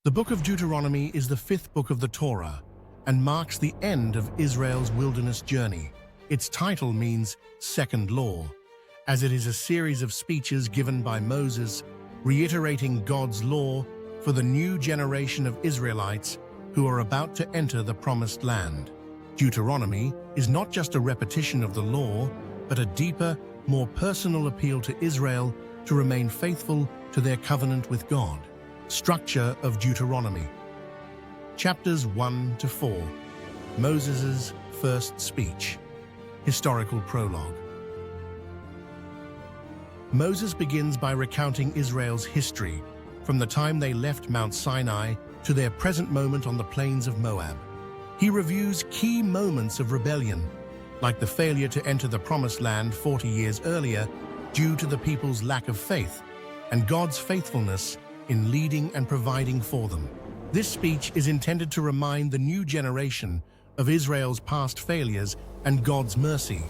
The Book of Deuteronomy is the fifth book of the Torah and marks the end of Israel's wilderness journey. Its title means second law, as it is a series of speeches given by Moses reiterating God's law for the new generation of Israelites who are about to enter the promised land. Deuteronomy is not just a repetition of the law, but a deeper, more personal appeal to Israel to remain faithful to their covenant with God. Structure of Deuteronomy. Chapters 1 to 4. Moses' first speech. Historical prologue. Moses begins by recounting Israel's history, from the time they left Mount Sinai to their present moment on the plains of Moab. He reviews key moments of rebellion, like the failure to enter the Promised Land 40 years earlier due to the people's lack of faith, and God's faithfulness in leading and providing for them. This speech is intended to remind the new generation of Israel's past failures and God's mercy,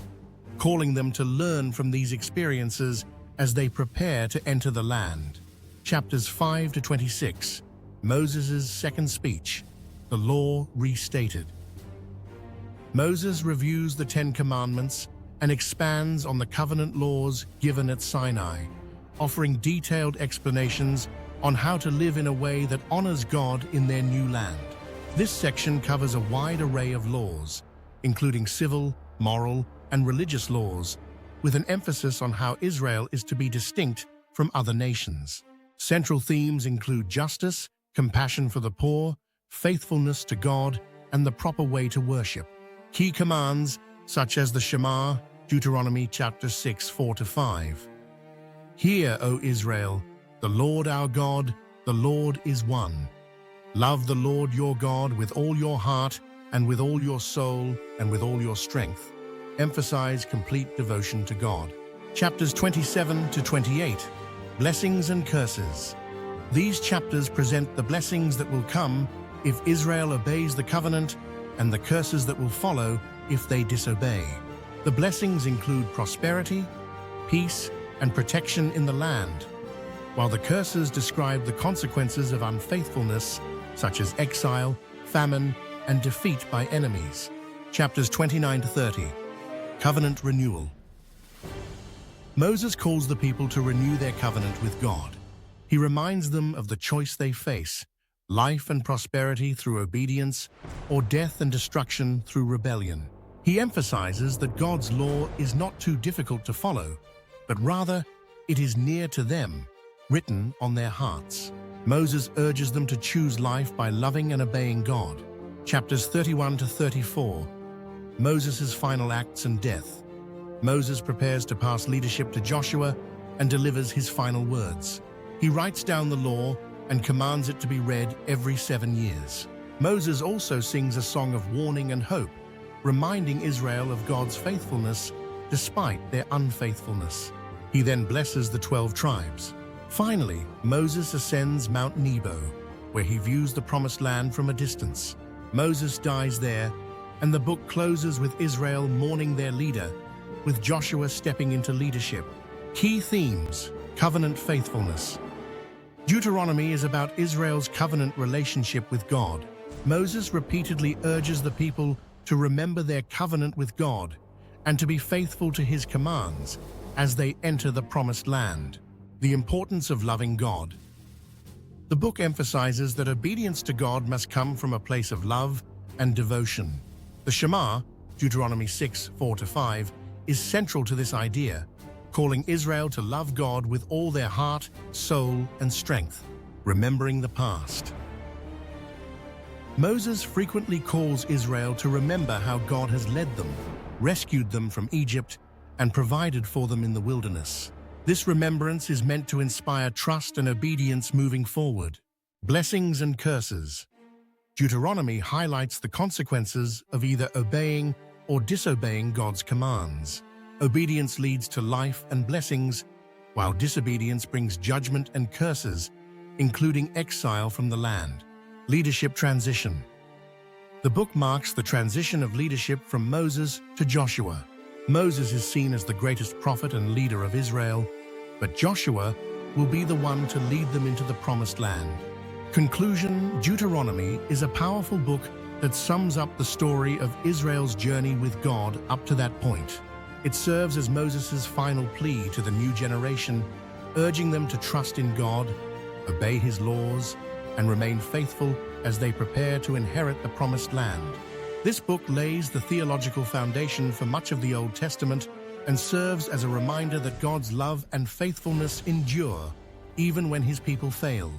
calling them to learn from these experiences as they prepare to enter the land. Chapters 5 to 26. Moses' second speech, the law restated. Moses reviews the Ten Commandments and expands on the covenant laws given at Sinai, offering detailed explanations on how to live in a way that honors God in their new land. This section covers a wide array of laws, including civil, moral, and religious laws, with an emphasis on how Israel is to be distinct from other nations. Central themes include justice, compassion for the poor, faithfulness to God, and the proper way to worship. Key commands, such as the Shema, Deuteronomy chapter 6, 4-5. Hear, O Israel, the Lord our God, the Lord is one. Love the Lord your God with all your heart and with all your soul and with all your strength. Emphasize complete devotion to God. Chapters 27 to 28. Blessings and curses. These chapters present the blessings that will come if Israel obeys the covenant and the curses that will follow if they disobey. The blessings include prosperity, peace, and protection in the land, while the curses describe the consequences of unfaithfulness, such as exile, famine, and defeat by enemies. Chapters 29 to 30. Covenant renewal. Moses calls the people to renew their covenant with God. He reminds them of the choice they face: life and prosperity through obedience, or death and destruction through rebellion. He emphasizes that God's law is not too difficult to follow, but rather it is near to them, written on their hearts. Moses urges them to choose life by loving and obeying God. Chapters 31 to 34. Moses' final acts and death. Moses prepares to pass leadership to Joshua and delivers his final words. He writes down the law and commands it to be read every 7 years. Moses also sings a song of warning and hope, reminding Israel of God's faithfulness despite their unfaithfulness. He then blesses the 12 tribes. Finally, Moses ascends Mount Nebo, where he views the Promised Land from a distance. Moses dies there, and the book closes with Israel mourning their leader, with Joshua stepping into leadership. Key themes: covenant faithfulness. Deuteronomy is about Israel's covenant relationship with God. Moses repeatedly urges the people to remember their covenant with God and to be faithful to his commands as they enter the Promised Land. The importance of loving God. The book emphasizes that obedience to God must come from a place of love and devotion. The Shema, Deuteronomy 6, 4-5, is central to this idea, calling Israel to love God with all their heart, soul, and strength, remembering the past. Moses frequently calls Israel to remember how God has led them, rescued them from Egypt, and provided for them in the wilderness. This remembrance is meant to inspire trust and obedience moving forward. Blessings and curses. Deuteronomy highlights the consequences of either obeying or disobeying God's commands. Obedience leads to life and blessings, while disobedience brings judgment and curses, including exile from the land. Leadership transition. The book marks the transition of leadership from Moses to Joshua. Moses is seen as the greatest prophet and leader of Israel, but Joshua will be the one to lead them into the Promised Land. Conclusion: Deuteronomy is a powerful book that sums up the story of Israel's journey with God up to that point. It serves as Moses' final plea to the new generation, urging them to trust in God, obey his laws, and remain faithful as they prepare to inherit the promised land. This book lays the theological foundation for much of the Old Testament and serves as a reminder that God's love and faithfulness endure, even when his people fail.